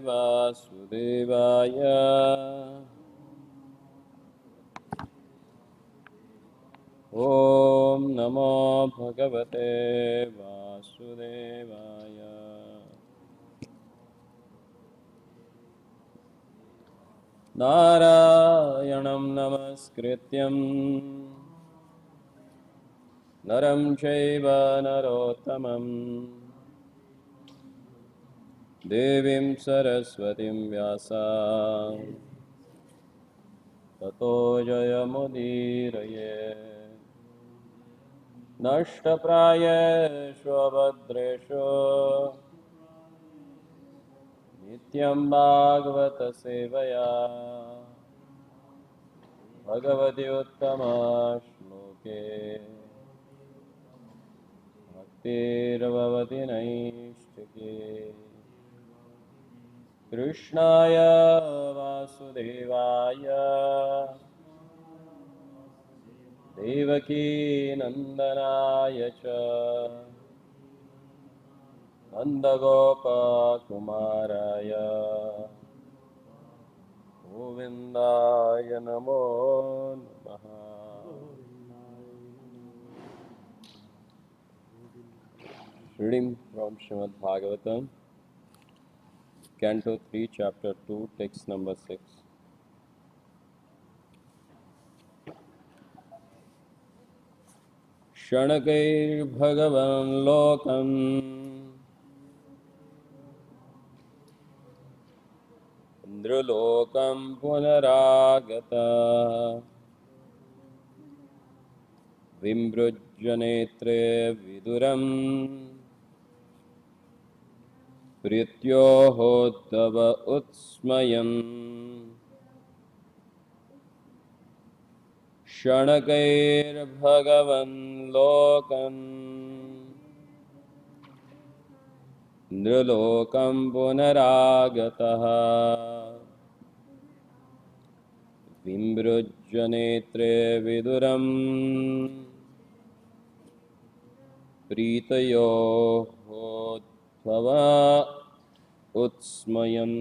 Vasudevaya. Om Namo Bhagavate Vasudevaya. Narayanam Namaskrityam Naram Chaiva Narottamam Devim Saraswatim Vyasa Tato Jayamudiraye Nashtaprayeshu Abhadreshu Nityam Bhagavata Sevaya Bhagavati Uttama Shloke Bhaktiravavati Naishtike Krishnaya Vasudevaya Devaki Nandanaya Cha Nandagopa Kumaraya Govindaya Namo Namaha. Reading from Srimad Bhagavatam, Canto 3, Chapter 2, Text number 6. Shanakair Lokam Indrulokam Punaragata Vimbrujjanetre Viduram Prityohodava Utsmayam Shanakair Lokam Nrulokam Punaragataha Vimbrujjanetre Viduram Pritayo Bhava Utsmayam.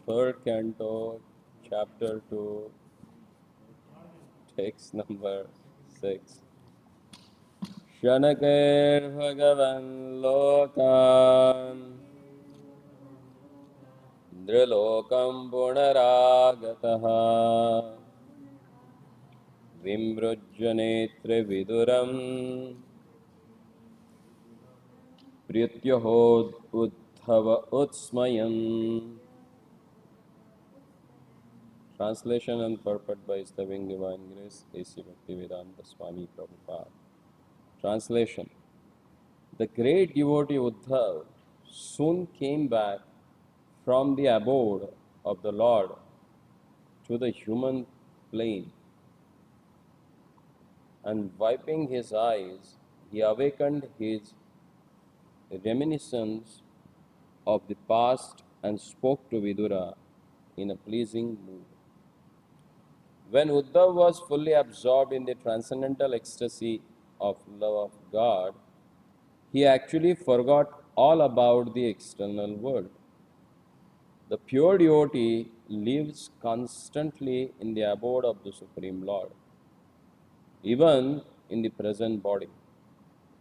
Third Canto, Chapter 2, Text number 6. Shanakair Lokan Nrulokam Punaragataha Vimbrujjanetre Viduram Prityahod Uddhava Utsmayam. Translation and purport by His Loving Divine Grace, A.C. Bhaktivedanta Swami Prabhupada. Translation. The great devotee Uddhav soon came back from the abode of the Lord to the human plane, and wiping his eyes, he awakened his reminiscence of the past and spoke to Vidura in a pleasing mood. When Uddhav was fully absorbed in the transcendental ecstasy of love of God, he actually forgot all about the external world. The pure devotee lives constantly in the abode of the Supreme Lord, even in the present body,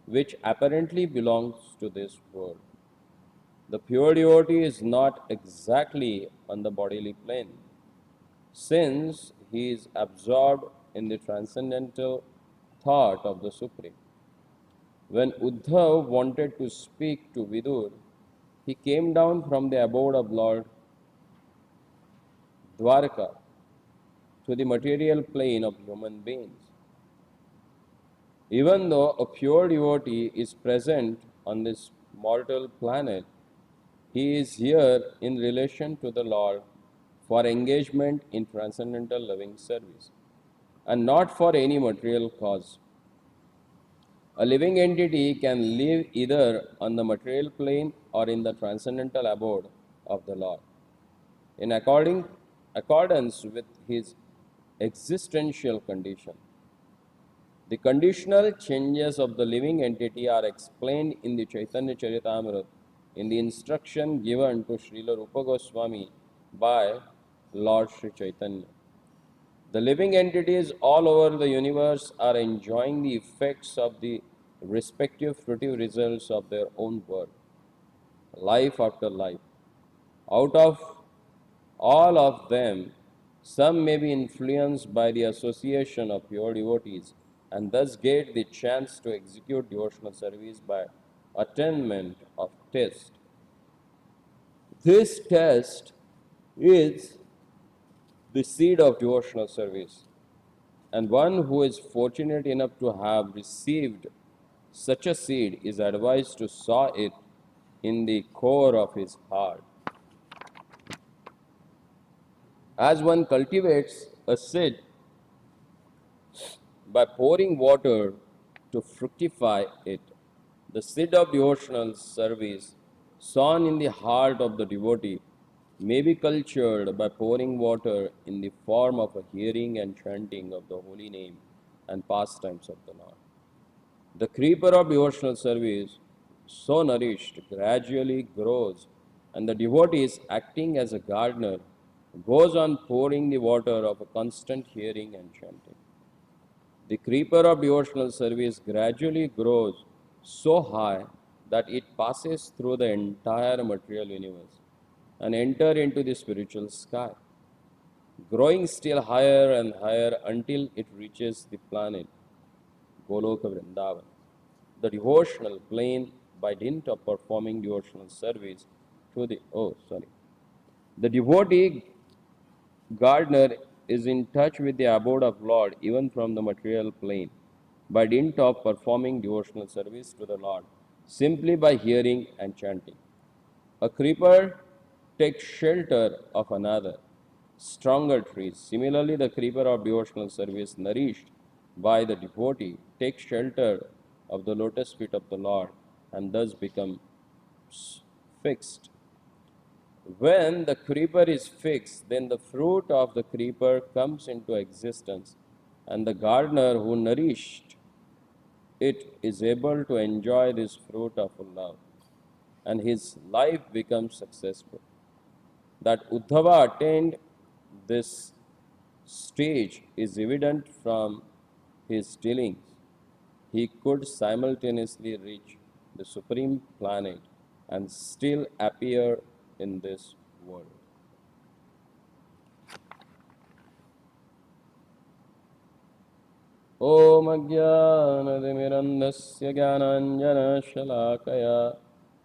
which apparently belongs to this world. The pure devotee is not exactly on the bodily plane, since he is absorbed in the transcendental thought of the Supreme. When Uddhav wanted to speak to Vidur, he came down from the abode of Lord Dwarka to the material plane of human beings. Even though a pure devotee is present on this mortal planet, he is here in relation to the Lord for engagement in transcendental loving service, and not for any material cause. A living entity can live either on the material plane or in the transcendental abode of the Lord, in accordance with his existential condition. The conditional changes of the living entity are explained in the Chaitanya Charitamrita in the instruction given to Srila Rupa Goswami by Lord Sri Chaitanya. The living entities all over the universe are enjoying the effects of the respective fruitive results of their own work, life after life. Out of all of them, some may be influenced by the association of pure devotees and thus get the chance to execute devotional service by attainment of test. This test is the seed of devotional service, and one who is fortunate enough to have received such a seed is advised to sow it in the core of his heart. As one cultivates a seed by pouring water to fructify it, the seed of devotional service sown in the heart of the devotee may be cultured by pouring water in the form of a hearing and chanting of the holy name and pastimes of the Lord. The creeper of devotional service, so nourished, gradually grows, and the devotee is acting as a gardener, goes on pouring the water of a constant hearing and chanting. The creeper of devotional service gradually grows so high that it passes through the entire material universe and enter into the spiritual sky, growing still higher and higher until it reaches the planet Goloka Vrindavan, the devotional plane by dint of performing devotional service to the devotee gardener is in touch with the abode of Lord even from the material plane by dint of performing devotional service to the Lord simply by hearing and chanting. A creeper takes shelter of another, stronger trees. Similarly, the creeper of devotional service, nourished by the devotee, takes shelter of the lotus feet of the Lord and thus becomes fixed. When the creeper is fixed, then the fruit of the creeper comes into existence, and the gardener who nourished it is able to enjoy this fruit of love, and his life becomes successful. That Uddhava attained this stage is evident from his dealings. He could simultaneously reach the supreme planet and still appear in this world. ॐ अज्ञानतिमिरन्धस्य ज्ञानाञ्जनशलाकया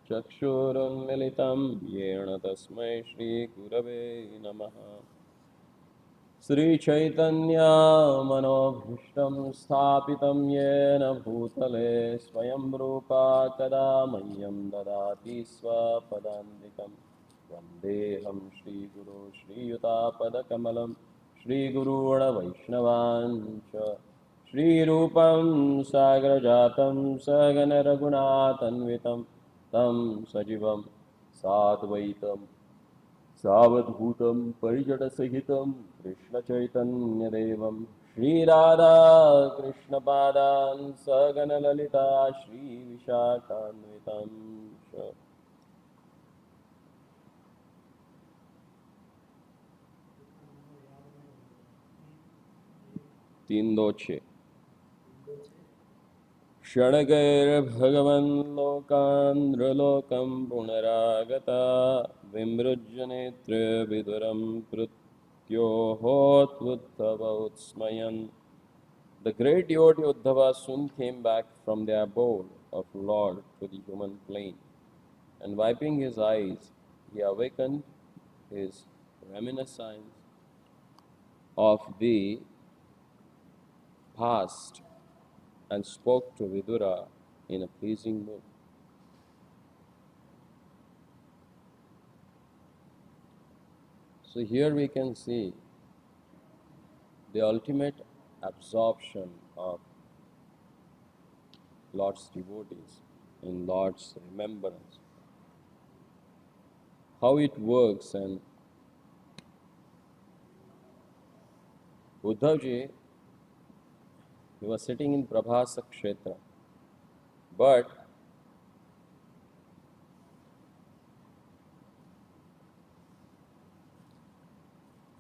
चक्षुरुन्मिलितं येन तस्मै श्रीगुरवे नमः। श्रीचैतन्यमनोभीष्टं स्थापितं येन भूतले स्वयं रूपा कदा मह्यं ददाति स्वपदान्तिकं वन्देऽहं श्रीगुरो श्रीयुतापदकमलं श्रीगुरूणवैष्णवान् च श्रीरूपं सागरजातं सहगणरघुनाथन्वितं तं सजीवं साद्वैतं सावधूतं परिजनसहितं कृष्णचैतन्यदेवं श्रीराधाकृष्णपादान् सगणललिता श्रीविशाखान्वितं च। 326 षड्गैर्भगवन् लोकान्द्रलोकं पुनरागता विमृज्य नेत्रे विदुरं कृत्योहोत्वुद्धवोत्स्मयन्. The great devotee Uddhava soon came back from the abode of Lord to the human plane, and wiping his eyes, he awakened his reminiscence of the past and spoke to Vidura in a pleasing mood. So here we can see the ultimate absorption of Lord's devotees in Lord's remembrance. How it works, and Uddhavji He was sitting in Prabhasa Kshetra. But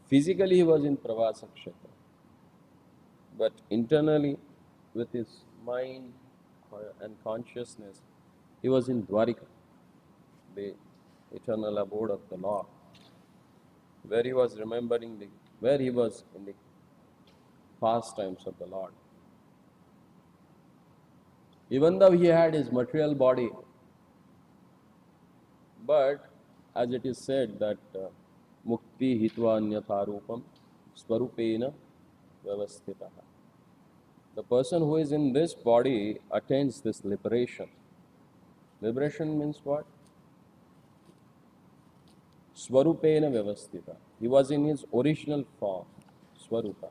physically he was in Pravasa Kshetra. But internally, with his mind and consciousness, he was in Dwarika, the eternal abode of the Lord, where he was remembering where he was in the pastimes of the Lord. Even though he had his material body, but as it is said that mukti hitva anyatharupam swarupena vyavasthitaha. The person who is in this body attains this liberation. Liberation means what? Swarupena vyavasthita. He was in his original form, Swarupa.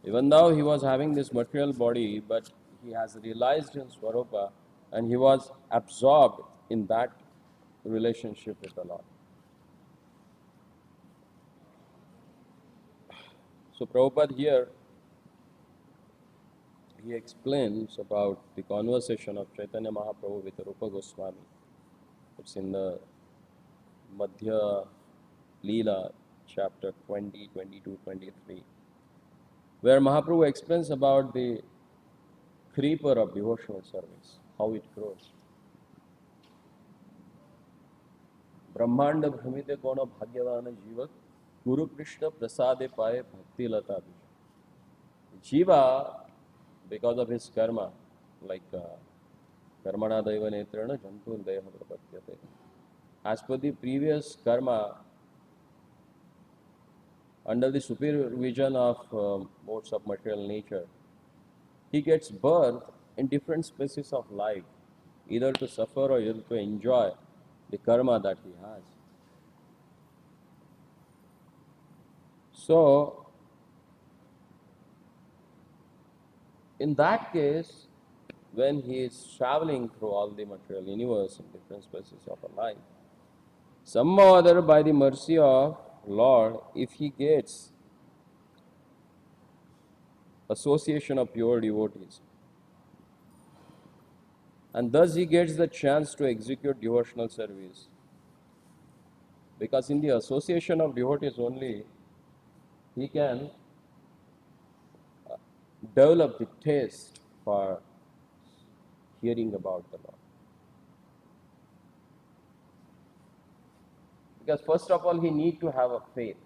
Even though he was having this material body, but he has realized in Swarupa and he was absorbed in that relationship with the Lord. So Prabhupada here, he explains about the conversation of Chaitanya Mahaprabhu with Rupa Goswami. It's in the Madhya Leela, chapter 20, 22, 23, where Mahaprabhu explains about the creeper of devotional service, how it grows. ब्रह्मांड भ्रमित कौन भाग्यवान जीवक गुरु Krishna prasade पाए bhakti lata bija. Jiva, because of his karma, like karmana daiva netrana jantur deha prapatyate. As per the previous karma, under the supervision of modes of material nature, he gets birth in different species of life, either to suffer or either to enjoy the karma that he has. So, in that case, when he is traveling through all the material universe in different species of a life, somehow or other, by the mercy of Lord, if he gets association of pure devotees, and thus he gets the chance to execute devotional service, because in the association of devotees only, he can develop the taste for hearing about the Lord. Because first of all, he need to have a faith.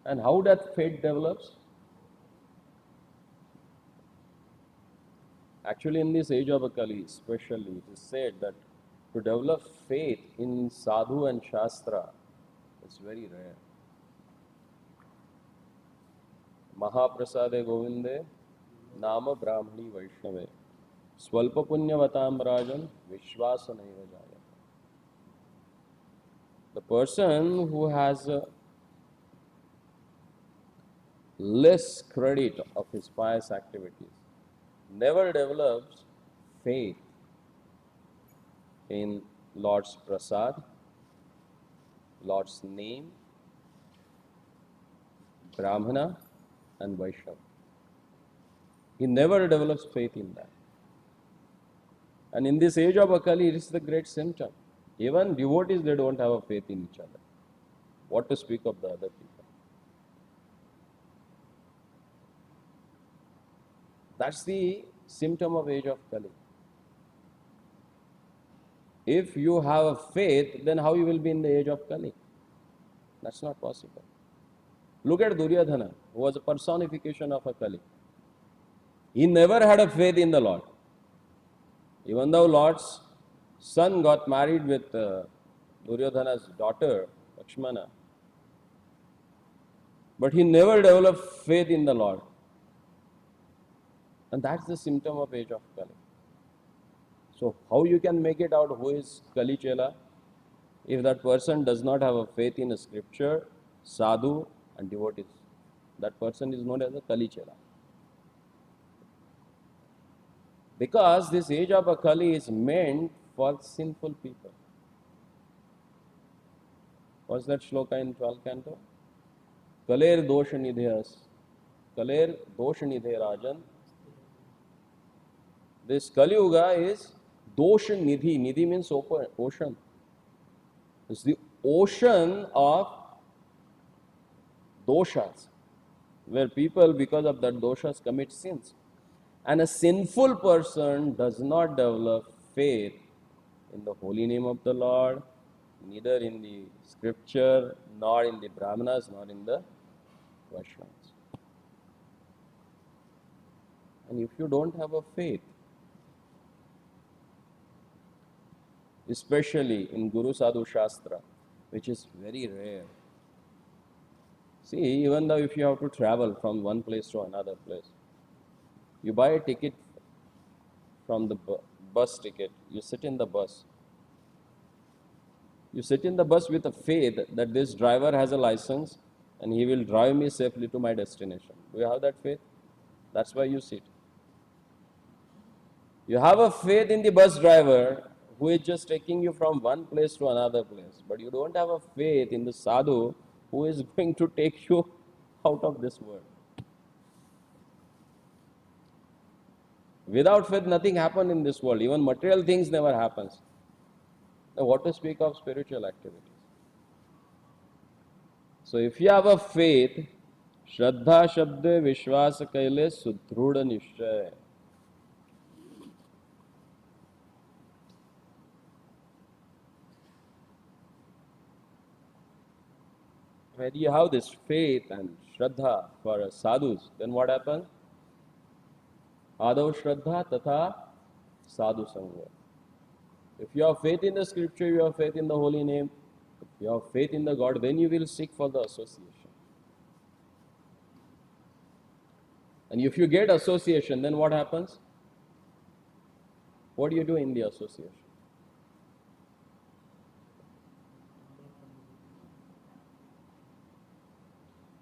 And how that faith develops? Actually, in this age of Akali, especially, it is said that to develop faith in sadhu and shastra is very rare. Mahaprasade Govinde Nama Brahmani Vaishnave Swalpa Punyavatam Rajan Vishwasa Naiva Jaya. The person who has less credit of his pious activities never develops faith in Lord's prasad, Lord's name, Brahmana, and Vaishnava. He never develops faith in that. And in this age of Akali, it is the great symptom. Even devotees, they don't have a faith in each other. What to speak of the other people? That's the symptom of age of Kali. If you have a faith, then how you will be in the age of Kali? That's not possible. Look at Duryodhana, who was a personification of a Kali. He never had a faith in the Lord. Even though Lord's son got married with Duryodhana's daughter, Lakshmana, but he never developed faith in the Lord. And that's the symptom of age of Kali. So how you can make it out who is Kali Chela? If that person does not have a faith in a scripture, sadhu and devotees, that person is known as a Kali Chela. Because this age of Akali is meant for sinful people. What's that shloka in 12th canto? Kaler dosha nidhyas Kaler Dosh Nidhe Rajan. This Kali Yuga is Dosh Nidhi. Nidhi means ocean. It's the ocean of doshas, where people, because of that doshas, commit sins. And a sinful person does not develop faith in the holy name of the Lord, neither in the scripture, nor in the Brahmanas, nor in the Vaishnavas. And if you don't have a faith, especially in Guru Sadhu Shastra, which is very rare. See, even though if you have to travel from one place to another place, you buy a ticket from the bus ticket, you sit in the bus. You sit in the bus with a faith that this driver has a license and he will drive me safely to my destination. Do you have that faith? That's why you sit. You have a faith in the bus driver who is just taking you from one place to another place. But you don't have a faith in the sadhu who is going to take you out of this world. Without faith, nothing happens in this world. Even material things never happens. Now, what to speak of spiritual activities? So, if you have a faith, Shraddha Shabde Vishwas Kaile Sudruda Nishchay. When you have this faith and Shraddha for sadhus, then what happens? Adav Shraddha Tatha Sadhu Sangha. If you have faith in the scripture, you have faith in the holy name, if you have faith in the God, then you will seek for the association. And if you get association, then what happens? What do you do in the association?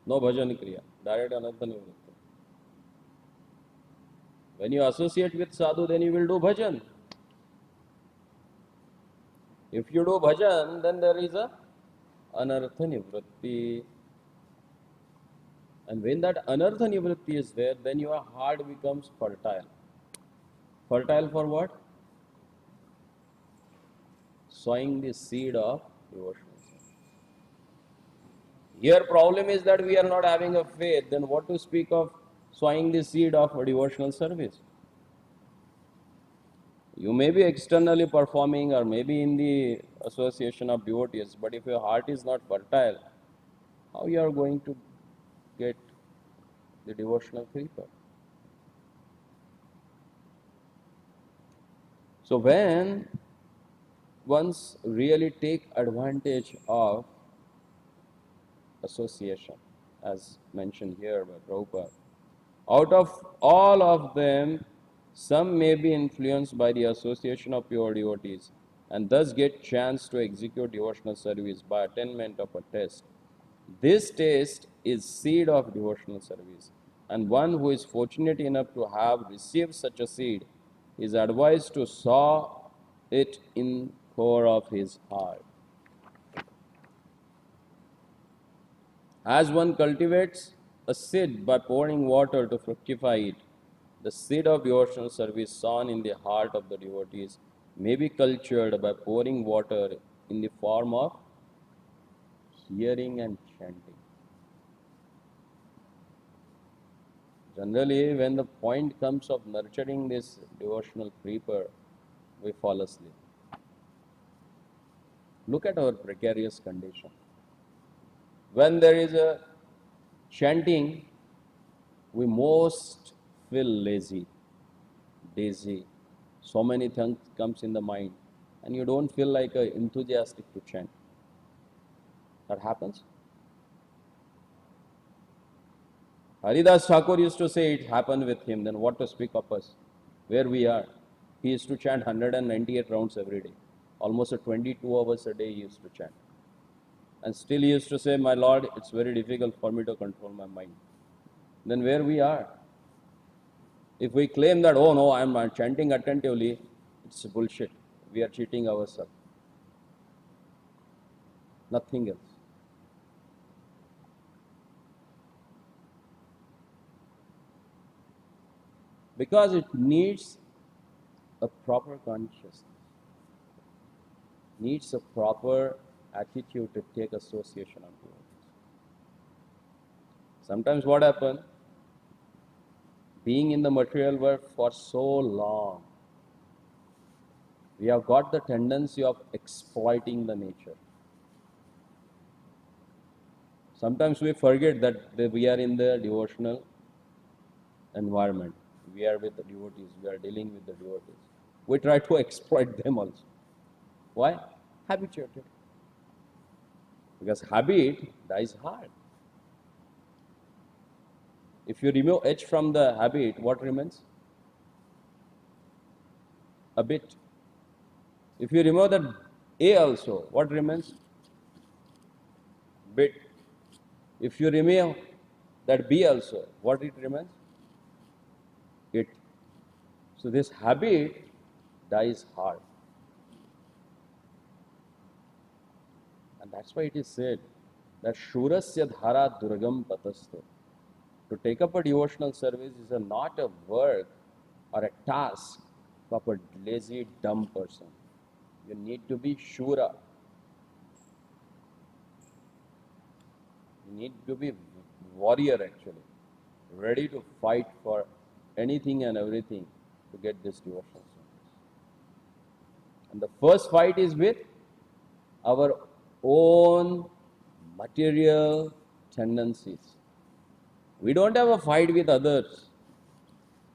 No bhajan kriya, direct anartha nivritti. When you associate with sadhu, then you will do bhajan. If you do bhajan, then there is a anartha nivritti. And when that anartha nivritti is there, then your heart becomes fertile. Fertile for what? Sowing the seed of devotion. Here problem is that we are not having a faith, then what to speak of sowing the seed of a devotional service? You may be externally performing or maybe in the association of devotees, but if your heart is not fertile, how you are going to get the devotional creeper? So when once really take advantage of association, as mentioned here by Prabhupada, out of all of them, some may be influenced by the association of pure devotees and thus get chance to execute devotional service by attainment of a test. This test is seed of devotional service, and one who is fortunate enough to have received such a seed is advised to sow it in core of his heart. As one cultivates a seed by pouring water to fructify it, the seed of devotional service sown in the heart of the devotees may be cultured by pouring water in the form of hearing and chanting. Generally, when the point comes of nurturing this devotional creeper, we fall asleep. Look at our precarious condition. When there is a chanting, we most feel lazy, dizzy. So many things comes in the mind, and you don't feel like enthusiastic to chant. That happens. Haridas Thakur used to say it happened with him, then what to speak of us? Where we are. He used to chant 198 rounds every day. Almost 22 hours a day he used to chant. And still he used to say, my Lord, it's very difficult for me to control my mind. Then where we are? If we claim that, oh no, I'm chanting attentively, it's bullshit. We are cheating ourselves. Nothing else. Because it needs a proper consciousness, needs a proper attitude to take association of devotees. Sometimes what happens, being in the material world for so long, we have got the tendency of exploiting the nature. Sometimes we forget that we are in the devotional environment. We are with the devotees, we are dealing with the devotees. We try to exploit them also. Why? Habituated. Because habit dies hard. If you remove H from the habit, what remains? A bit. If you remove that A also, what remains? Bit. If you remove that B also, what it remains? It. So this habit dies hard. And that's why it is said that Shurasya Dhara Durgam Patasto. To take up a devotional service is not a work or a task of a lazy, dumb person. You need to be Shura. You need to be warrior actually, ready to fight for anything and everything to get this devotional service. And the first fight is with our own material tendencies. We don't have a fight with others.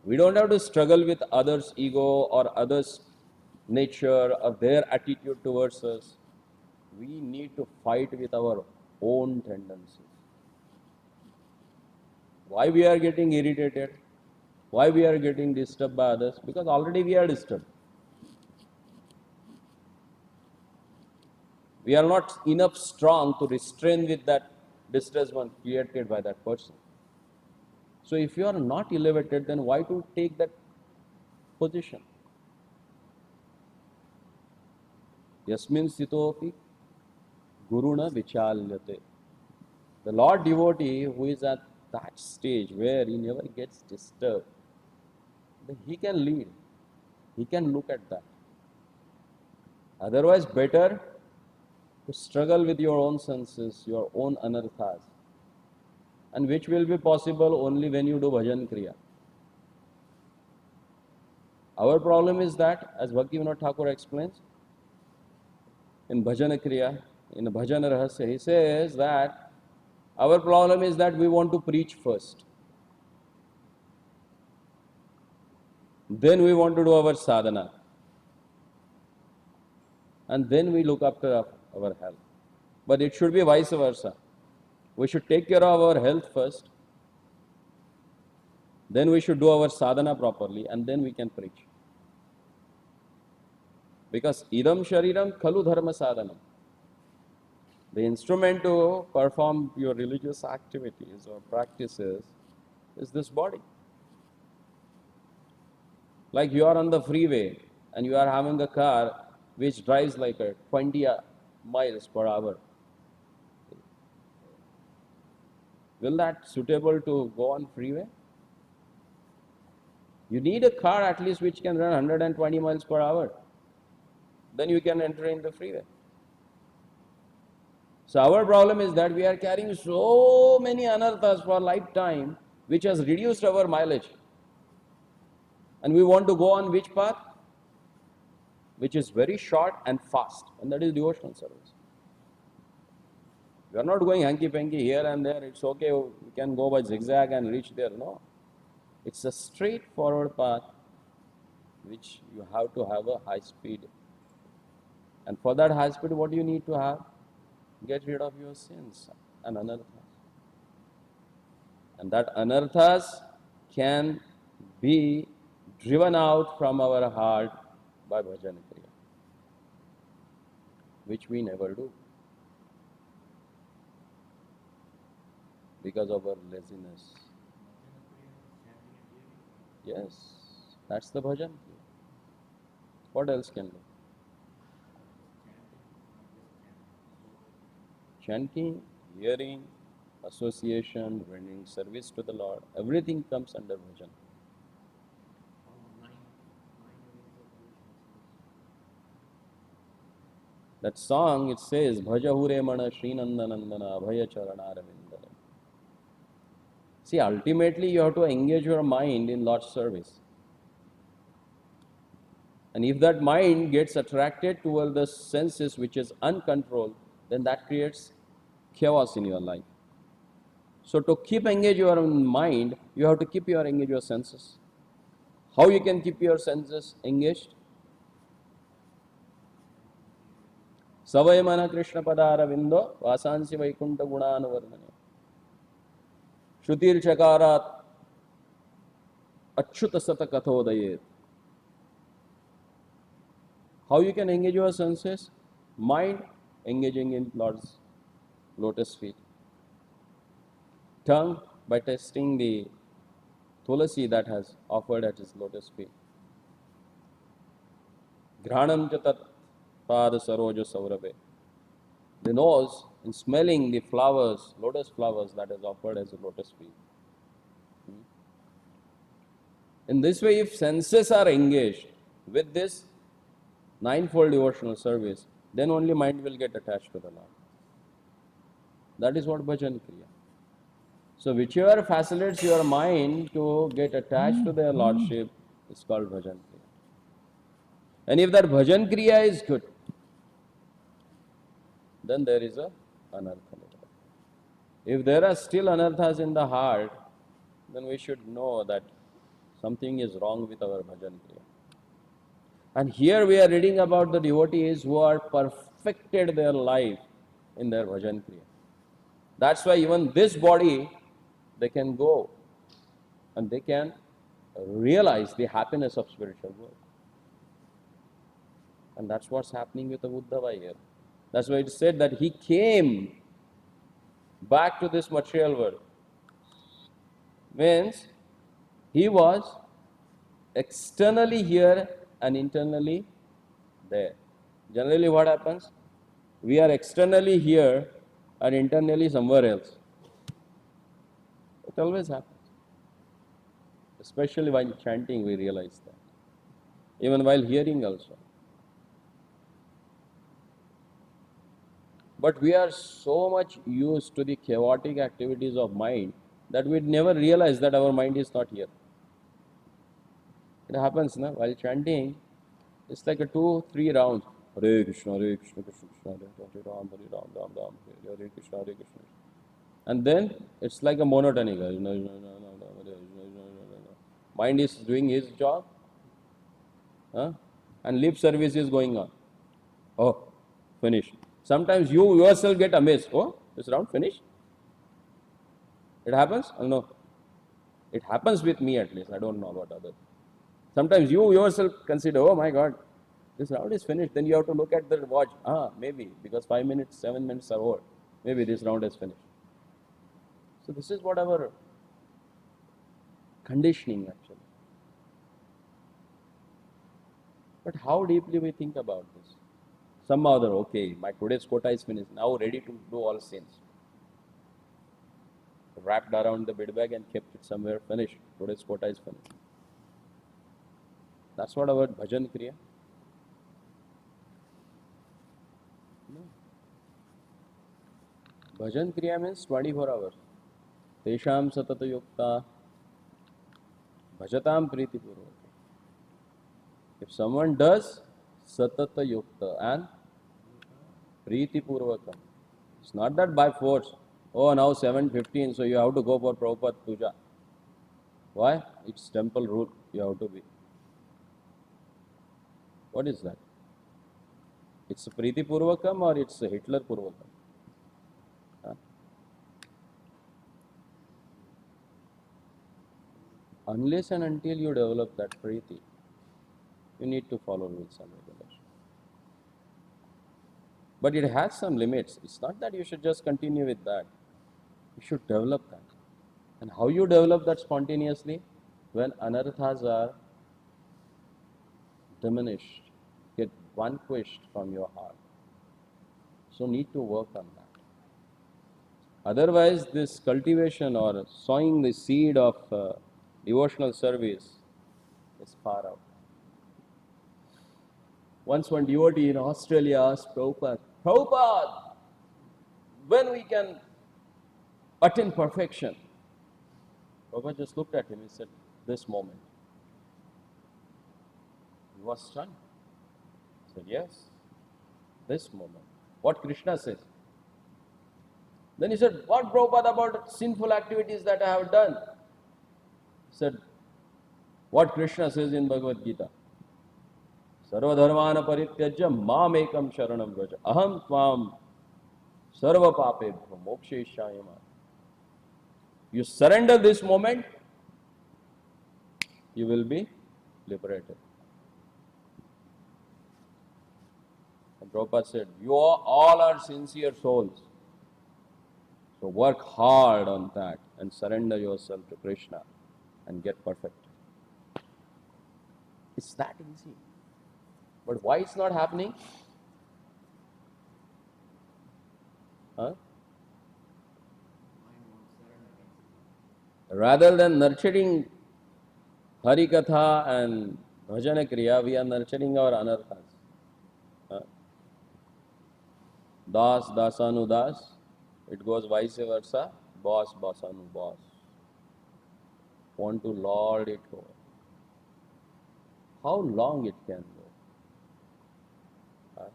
We don't have to struggle with others' ego or others' nature or their attitude towards us. We need to fight with our own tendencies. Why we are getting irritated? Why we are getting disturbed by others? Because already we are disturbed. We are not enough strong to restrain with that distressment created by that person. So if you are not elevated, then why to take that position? Yasmin sitopi guruna vichalyate. The Lord devotee who is at that stage where he never gets disturbed, then he can lead. He can look at that. Otherwise, better to struggle with your own senses, your own anarthas, and which will be possible only when you do bhajan kriya. Our problem is that, as Bhaktivinoda Thakur explains in bhajan kriya, in bhajan rahasya, he says that our problem is that we want to preach first. Then we want to do our sadhana. And then we look after our health. But it should be vice versa. We should take care of our health first. Then we should do our sadhana properly and then we can preach. Because idam shariram khalu dharma sadhanam. The instrument to perform your religious activities or practices is this body. Like you are on the freeway and you are having a car which drives like a 20 miles per hour. Will that suitable to go on freeway? You need a car at least which can run 120 miles per hour. Then you can enter in the freeway. So our problem is that we are carrying so many anarthas for a lifetime which has reduced our mileage. And we want to go on which path? Which is very short and fast, and that is devotional service. We are not going hanky-panky here and there, it's okay, we can go by zigzag and reach there. No. It's a straightforward path which you have to have a high speed. And for that high speed, what do you need to have? Get rid of your sins and anarthas. And that anarthas can be driven out from our heart by bhajan kriya, which we never do because of our laziness. Yes, that's the bhajan kriya. What else can do? Chanting, hearing, association, rendering service to the Lord, everything comes under bhajan. That song, it says, Bhajahure mana Srinandanandana Abhaya Charanaravinda. See, ultimately you have to engage your mind in Lord's service. And if that mind gets attracted toward the senses which is uncontrolled, then that creates chaos in your life. So to keep engage your mind, you have to keep engage your senses. How you can keep your senses engaged? Savay mana Krishna padara vindo vasansi vaikunta gunanuvardhane. Shrutir chakarat achyuta sata kathodayet. How you can engage your senses? Mind engaging in Lord's lotus feet. Tongue by tasting the tulasi that has offered at his lotus feet. Granam chatat pada saroja saurabe. The nose in smelling the flowers, lotus flowers that is offered as a lotus feet. In this way, if senses are engaged with this ninefold devotional service, then only mind will get attached to the Lord. That is what bhajan kriya. So whichever facilitates your mind to get attached to their lordship is called bhajan kriya. And if that bhajan kriya is good, then there is a anartha. If there are still anarthas in the heart, then we should know that something is wrong with our bhajan kriya. And here we are reading about the devotees who are perfected their life in their bhajan kriya. That's why even this body, they can go and they can realize the happiness of spiritual world. And that's what's happening with the Uddhava here. That's why it said that he came back to this material world. Means he was externally here and internally there. Generally what happens? We are externally here and internally somewhere else. It always happens. Especially while chanting we realize that. Even while hearing also. But we are so much used to the chaotic activities of mind that we never realize that our mind is not here. It happens, na? While chanting, it's like a 2-3 rounds. Hare Krishna, Krishna Krishna, Hare Ram, Ram, Ram, Hare Krishna, Hare Krishna. And then it's like a monotony. Mind is doing his job, and lip service is going on. Oh, finished. Sometimes you yourself get amazed. Oh, this round finished? It happens? Oh, no. It happens with me at least. I don't know about others. Sometimes you yourself consider, oh my God, this round is finished. Then you have to look at the watch. Maybe, because 5 minutes, 7 minutes are over. Maybe this round is finished. So this is what our conditioning actually. But how deeply we think about this? Somehow or other, okay, my today's quota is finished. Now ready to do all sins. Wrapped around the bed bag and kept it somewhere, finished. Today's quota is finished. That's what our bhajan kriya. No. Bhajan kriya means 24 hours. Tesham satata yukta bhajatam priti purvaka. If someone does satata yukta and priti purvaka, it's not that by force. Oh, now 7:15, so you have to go for Prabhupada puja. Why? It's temple rule. You have to be. What is that? It's a Priti Purvakam or it's a Hitler Purvakam? Unless and until you develop that Priti, you need to follow rules and regulations. But it has some limits. It's not that you should just continue with that. You should develop that. And how you develop that spontaneously? When anarthas are diminished, get vanquished from your heart. So need to work on that. Otherwise, this cultivation or sowing the seed of devotional service is far out. Once one devotee in Australia asked Prabhupada, Prabhupada, when we can attain perfection? Prabhupada just looked at him, he said, this moment. He was stunned. He said, yes, this moment. What Krishna says. Then he said, what Prabhupada about sinful activities that I have done? He said, what Krishna says in Bhagavad Gita. Sarva dharmana parityajya mam ekam sharanam vraja. Aham tvam sarva papebhyo mokshayishyayama. You surrender this moment, you will be liberated. And Prabhupada said, you all are sincere souls. So work hard on that and surrender yourself to Krishna and get perfect. It's that easy. But why it's not happening? Huh? Rather than nurturing Hari Katha and Bhajana Kriya, we are nurturing our anarthas. Huh? Das, dasanu, das. It goes vice versa. Boss, bossanu, boss. Want to lord it over. How long it can go? Huh?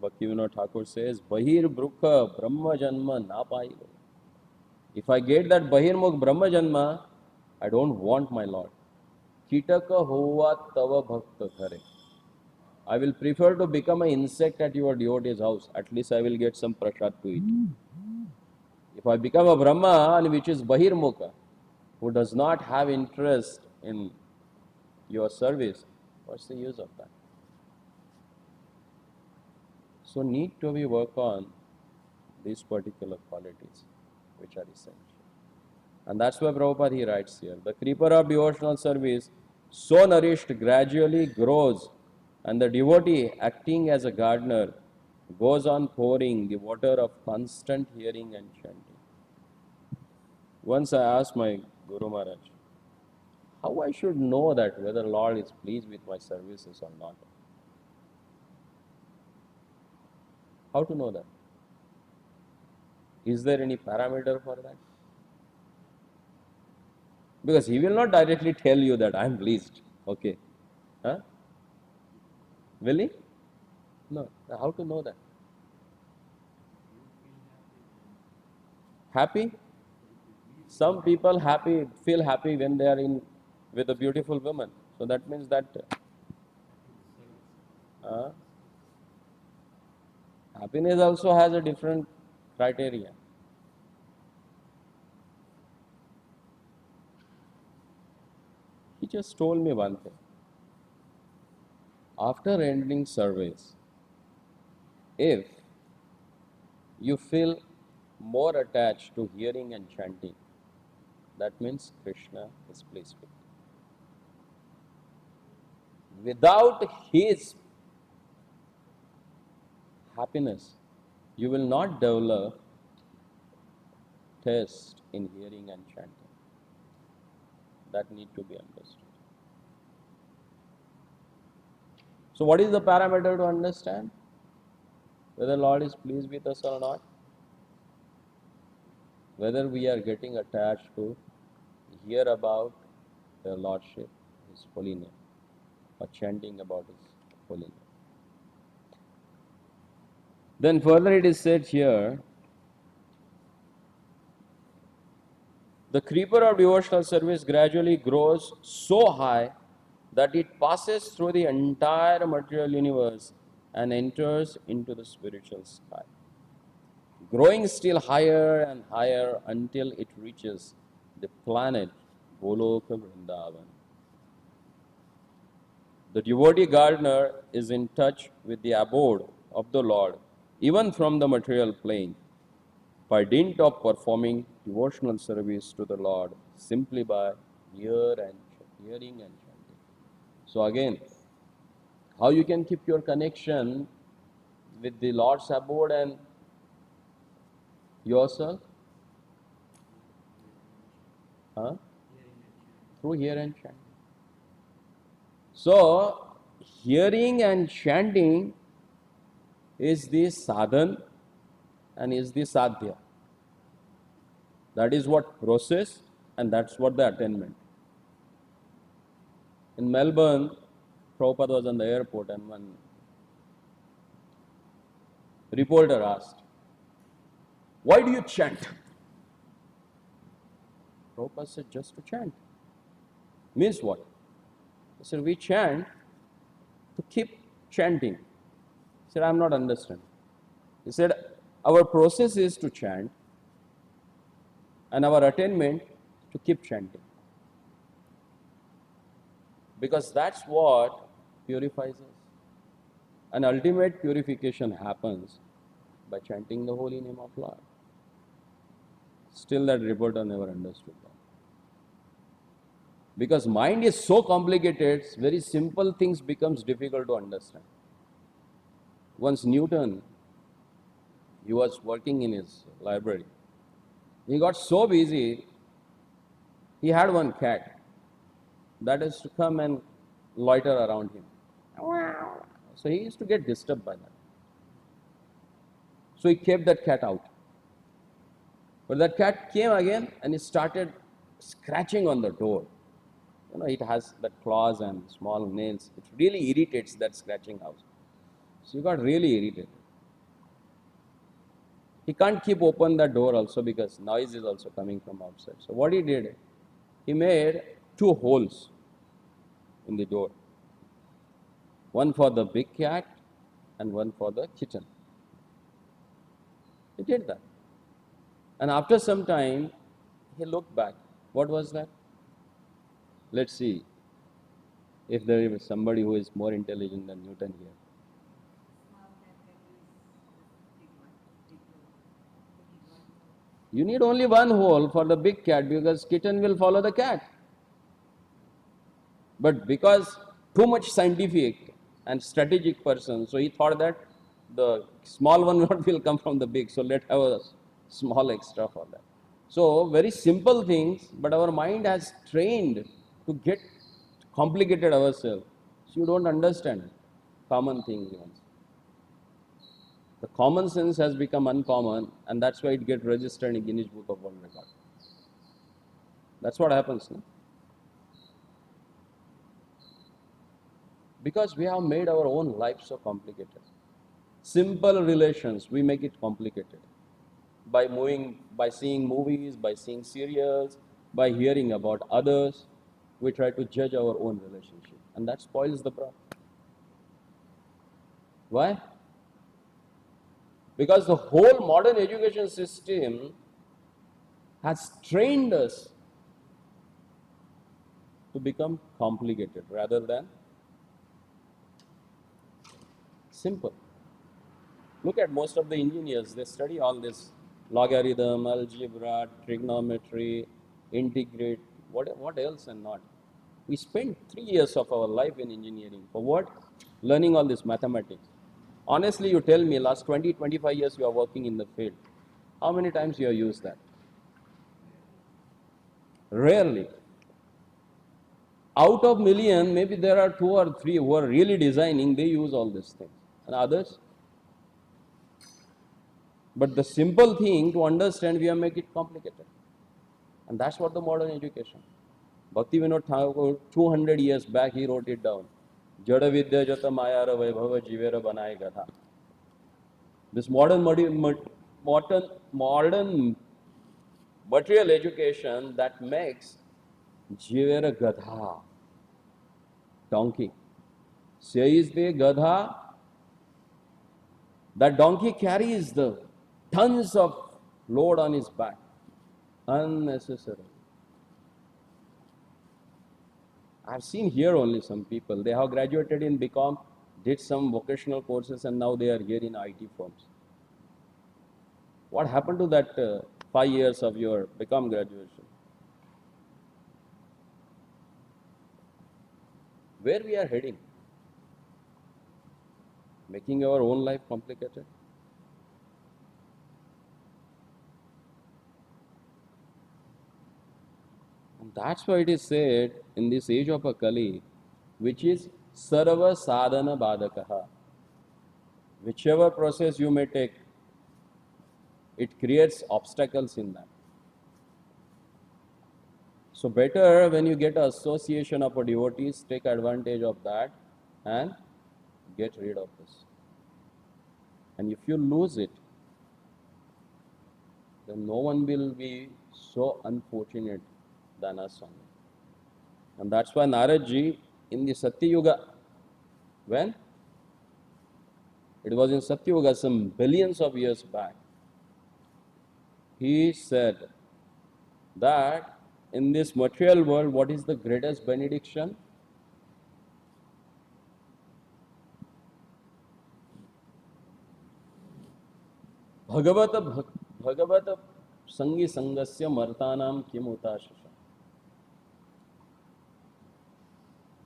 Bhaktivinoda Thakur says, Bahir Brukha Brahma Janma na pailo. If I get that Bahirmukh Brahma Janma, I don't want my Lord. Kitaka hova tava bhakta khare. I will prefer to become an insect at your devotee's house. At least I will get some prasad to eat. If I become a Brahman, which is Bahirmukha, who does not have interest in your service, what's the use of that? So need to be work on these particular qualities which are essential. And that's why Prabhupada he writes here, the creeper of devotional service so nourished gradually grows, and the devotee acting as a gardener goes on pouring the water of constant hearing and chanting. Once I asked my Guru Maharaj, how I should know that whether Lord is pleased with my services or not? How to know that? Is there any parameter for that? Because he will not directly tell you that I am pleased. Okay. Huh? Will he? No. How to know that? Happy? Some people feel happy when they are in with a beautiful woman. So that means that happiness also has a different criteria. He just told me one thing. After ending service, if you feel more attached to hearing and chanting, that means Krishna is pleased with you. Without his happiness, you will not develop taste in hearing and chanting. That need to be understood. So what is the parameter to understand whether Lord is pleased with us or not? Whether we are getting attached to hear about the Lordship, His holy name, or chanting about His holy name. Then further it is said here, the creeper of devotional service gradually grows so high that it passes through the entire material universe and enters into the spiritual sky, growing still higher and higher until it reaches the planet Goloka Vrindavan. The devotee gardener is in touch with the abode of the Lord, even from the material plane, by dint of performing devotional service to the Lord simply by hearing and chanting. So again, how you can keep your connection with the Lord's abode and yourself? Through hear and chant. So, hearing and chanting is the sadhan and is the sadhya. That is what process and that's what the attainment. In Melbourne, Prabhupada was on the airport and one reporter asked, "Why do you chant?" Prabhupada said, "Just to chant." Means what? He said, "We chant to keep chanting." He said, "I'm not understanding." He said, "Our process is to chant and our attainment to keep chanting. Because that's what purifies us. And ultimate purification happens by chanting the holy name of Lord." Still that reporter never understood that. Because mind is so complicated, very simple things becomes difficult to understand. Once Newton, he was working in his library. He got so busy, he had one cat that is to come and loiter around him. So he used to get disturbed by that. So he kept that cat out. But that cat came again and he started scratching on the door. You know, it has that claws and small nails. It really irritates that scratching house. So he got really irritated. He can't keep open that door also because noise is also coming from outside. So what he did, he made two holes in the door. One for the big cat and one for the kitten. He did that. And after some time, he looked back. What was that? Let's see if there is somebody who is more intelligent than Newton here. You need only one hole for the big cat because kitten will follow the cat. But because too much scientific and strategic person, so he thought that the small one will come from the big, so let's have a small extra for that. So very simple things, but our mind has trained to get complicated ourselves. So you don't understand common things even. The common sense has become uncommon, and that's why it gets registered in Guinness Book of World Record. That's what happens. No? Because we have made our own life so complicated. Simple relations, we make it complicated. By moving, by seeing movies, by seeing serials, by hearing about others, we try to judge our own relationship. And that spoils the broth. Why? Because the whole modern education system has trained us to become complicated rather than simple. Look at most of the engineers, they study all this logarithm, algebra, trigonometry, integrate, what else and not. We spent 3 years of our life in engineering. For what? Learning all this mathematics. Honestly, you tell me, last 20, 25 years you are working in the field. How many times you have used that? Rarely. Out of million, maybe there are 2 or 3 who are really designing, they use all these things. And others? But the simple thing to understand, we have made it complicated. And that's what the modern education. Bhaktivinoda Thakur, 200 years back, he wrote it down. Jada vidya jata mayara vaibhava jivera banai gatha. This modern material education that makes jivera gadha, donkey. Says the gadha, that donkey carries the tons of load on his back. Unnecessary. I've seen here only some people, they have graduated in BCom, did some vocational courses and now they are here in IT firms. What happened to that 5 years of your BCom graduation? Where we are heading? Making our own life complicated? And that's why it is said in this age of a Kali, which is sarva sadhana badakaha. Whichever process you may take, it creates obstacles in that. So better when you get an association of a devotees, take advantage of that and get rid of this. And if you lose it, then no one will be so unfortunate than us only. And that's why Narad Ji in the Satyuga, when it was in Satyuga some billions of years back, he said that in this material world, what is the greatest benediction? Bhagavat Sangi Sangasya Martanam Kimutashisha.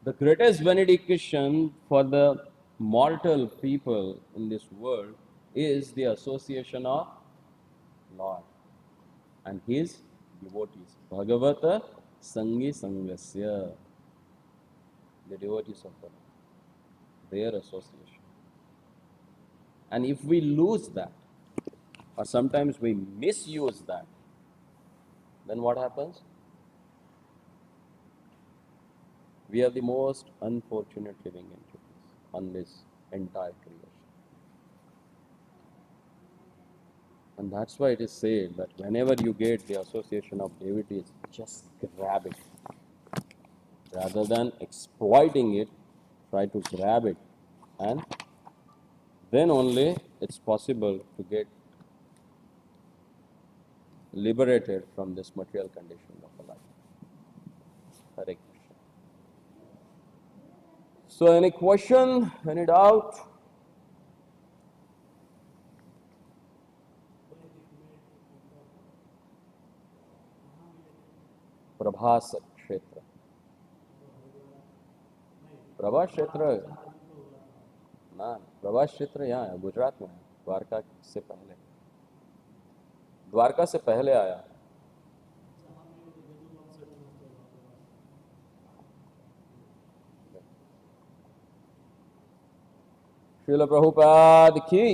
The greatest benediction for the mortal people in this world is the association of Lord and His devotees. Bhagavata Sangi Sangasya, the devotees of the Lord, their association. And if we lose that, or sometimes we misuse that, then what happens? We are the most unfortunate living entities on this entire creation. And that's why it is said that whenever you get the association of devotees, just grab it. Rather than exploiting it, try to grab it. And then only it's possible to get liberated from this material condition of a life. Hare Krishna. So any question, any doubt? Prabhas क्षेत्र, प्रभास क्षेत्र ना, प्रभास क्षेत्र यहाँ है, गुजरात में है, द्वारका से पहले, द्वारका से पहले आया. श्रील प्रभुपाद की